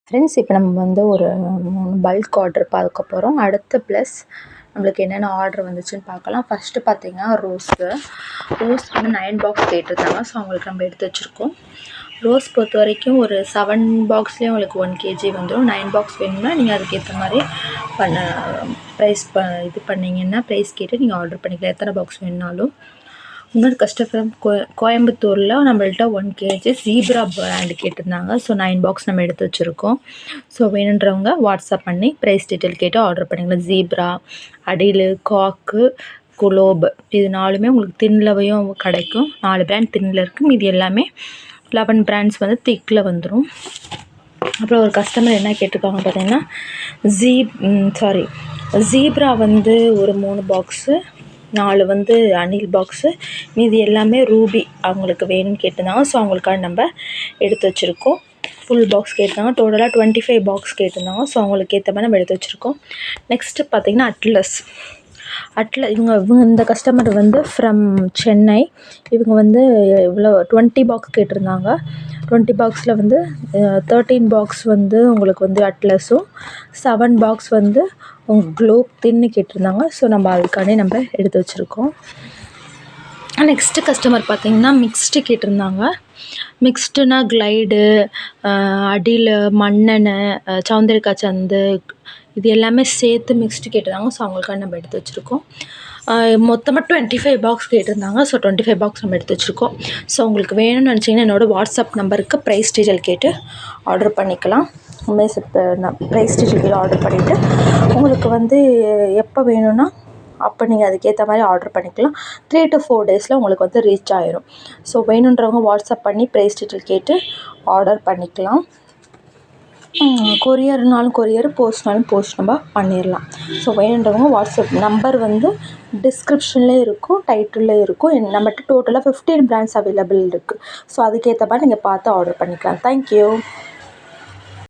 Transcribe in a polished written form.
Friends, இப்போ நம்ம வந்து ஒரு 3 பல்க் ஆர்டர் பார்க்க போகிறோம். அடுத்து ப்ளஸ் நம்மளுக்கு என்னென்ன ஆர்டர் வந்துச்சுன்னு பார்க்கலாம். ஃபஸ்ட்டு பார்த்தீங்கன்னா ரோஸ் வந்து 9 பாக்ஸ் கேட்டிருந்தாங்க. ஸோ அவங்களுக்கு நம்ம எடுத்து வச்சுருக்கோம். ரோஸ் பொறுத்த வரைக்கும் ஒரு 7 பாக்ஸ்லேயே உங்களுக்கு 1 kg வந்துடும். 9 பாக்ஸ் வேணும்னா நீங்கள் அதுக்கேற்ற மாதிரி ப்ரைஸ் இது பண்ணிங்கன்னா ப்ரைஸ் கேட்டு நீங்கள் ஆர்டர் பண்ணிக்கலாம், எத்தனை பாக்ஸ் வேணுனாலும். இன்னொரு கஸ்டமர் கோயம்புத்தூரில் நம்மள்ட்ட 1 kg ஜீப்ரா பிராண்டு கேட்டிருந்தாங்க. ஸோ 9 பாக்ஸ் நம்ம எடுத்து வச்சுருக்கோம். ஸோ வேணுன்றவங்க வாட்ஸ்அப் பண்ணி ப்ரைஸ் டீட்டெயில் கேட்டு ஆர்டர் பண்ணிக்கலாம். ஜீப்ரா, அடில், காக்கு, குலோப் இது 4மே உங்களுக்கு தின்லவையும் கிடைக்கும். 4 பிராண்ட் தின்னில் இருக்குது. மீதி எல்லாமே 11 பிராண்ட்ஸ் வந்து திக்கில் வந்துடும். அப்புறம் ஒரு கஸ்டமர் என்ன கேட்டிருக்காங்க பார்த்தீங்கன்னா, ஜீப்ரா வந்து ஒரு 3 பாக்ஸு, 4 வந்து அணில் பாக்ஸு, மீதி எல்லாமே ரூபி அவங்களுக்கு வேணும்னு கேட்டிருந்தாங்க. ஸோ அவங்களுக்காக நம்ம எடுத்து வச்சுருக்கோம். ஃபுல் பாக்ஸ் கேட்டிருந்தாங்க. டோட்டலாக 25 பாக்ஸ் கேட்டிருந்தாங்க. ஸோ அவங்களுக்கு ஏற்ற மாதிரி நம்ம எடுத்து வச்சுருக்கோம். நெக்ஸ்ட்டு பார்த்திங்கன்னா இவங்க இந்த கஸ்டமர் வந்து ஃப்ரம் சென்னை. இவங்க வந்து இவ்வளோ 20 பாக்ஸ் கேட்டிருந்தாங்க. 20 பாக்ஸில் வந்து 13 பாக்ஸ் வந்து உங்களுக்கு வந்து அட்லஸும், 7 பாக்ஸ் வந்து குளோப் தின்னு கேட்டிருந்தாங்க. ஸோ நம்ம அதுக்கானே நம்ம எடுத்து வச்சுருக்கோம். நெக்ஸ்ட்டு கஸ்டமர் பார்த்திங்கன்னா மிக்ஸ்டு கேட்டிருந்தாங்க. மிக்ஸ்டுனா கிளைடு, அடியில் மண்ணெண்ணெய், சௌந்தரிக்கா சந்து இது எல்லாமே சேர்த்து மிக்ஸ்டு கேட்டிருந்தாங்க. ஸோ அவங்களுக்காக நம்ம எடுத்து வச்சுருக்கோம். மொத்தமாக 25 பாக்ஸ் கேட்டிருந்தாங்க. ஸோ 25 பாக்ஸ் நம்ம எடுத்து வச்சுருக்கோம். ஸோ உங்களுக்கு வேணும்னு நினச்சிங்கன்னா என்னோடய வாட்ஸ்அப் நம்பருக்கு ப்ரைஸ் டீட்டெயில் கேட்டு ஆர்டர் பண்ணிக்கலாம். நான் ப்ரைஸ் டீட்டெயில் ஆர்டர் பண்ணிவிட்டு உங்களுக்கு வந்து எப்போ வேணும்னா அப்போ நீங்கள் அதுக்கேற்ற மாதிரி ஆர்டர் பண்ணிக்கலாம். 3 to 4 டேஸில் உங்களுக்கு வந்து ரீச் ஆயிரும். ஸோ வேணுன்றவங்க வாட்ஸ்அப் பண்ணி ப்ரைஸ் டீட்டெயில் கேட்டு ஆர்டர் பண்ணிக்கலாம். கொரியர்னாலும் கொரியர், போஸ்ட்னாலும் போஸ்ட் நம்ம பண்ணிடலாம். ஸோ வேணுன்றவங்க வாட்ஸ்அப் நம்பர் வந்து டிஸ்கிரிப்ஷன்லேயே இருக்கும், டைட்டில்லே இருக்கும். நம்மகிட்ட டோட்டலாக 15 பிராண்ட்ஸ் அவைலபிள் இருக்குது. ஸோ அதுக்கேற்ற மாதிரி நீங்கள் பார்த்து ஆர்டர் பண்ணிக்கலாம். தேங்க்யூ.